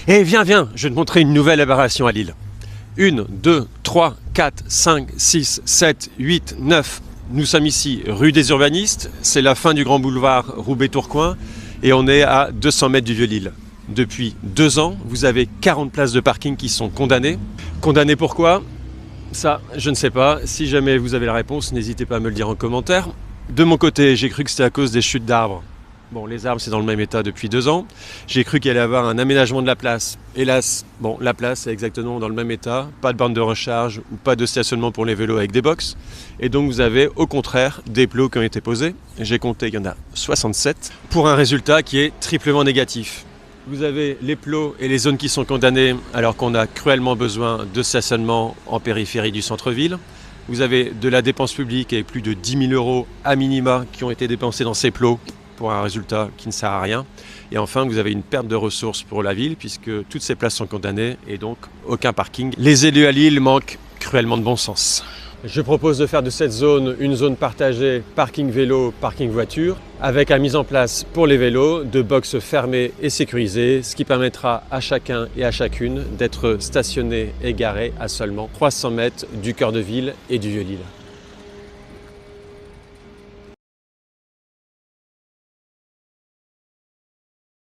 Et viens, je vais te montrer une nouvelle aberration à Lille. 1, 2, 3, 4, 5, 6, 7, 8, 9. Nous sommes ici rue des Urbanistes, c'est la fin du grand boulevard Roubaix-Tourcoing et on est à 200 mètres du Vieux-Lille. Depuis 2 ans, vous avez 40 places de parking qui sont condamnées. Condamnées pourquoi? Ça, je ne sais pas. Si jamais vous avez la réponse, n'hésitez pas à me le dire en commentaire. De mon côté, j'ai cru que c'était à cause des chutes d'arbres. Bon, les arbres, c'est dans le même état depuis 2 ans. J'ai cru qu'il allait y avoir un aménagement de la place. Hélas, bon, la place est exactement dans le même état. Pas de borne de recharge ou pas de stationnement pour les vélos avec des box. Et donc, vous avez au contraire des plots qui ont été posés. J'ai compté, il y en a 67. Pour un résultat qui est triplement négatif. Vous avez les plots et les zones qui sont condamnées alors qu'on a cruellement besoin de stationnement en périphérie du centre-ville. Vous avez de la dépense publique avec plus de 10 000 € à minima qui ont été dépensés dans ces plots pour un résultat qui ne sert à rien. Et enfin, vous avez une perte de ressources pour la ville puisque toutes ces places sont condamnées et donc aucun parking. Les élus à Lille manquent cruellement de bon sens. Je propose de faire de cette zone une zone partagée parking vélo, parking voiture, avec la mise en place pour les vélos de boxes fermées et sécurisées, ce qui permettra à chacun et à chacune d'être stationné et garé à seulement 300 mètres du cœur de ville et du Vieux-Lille.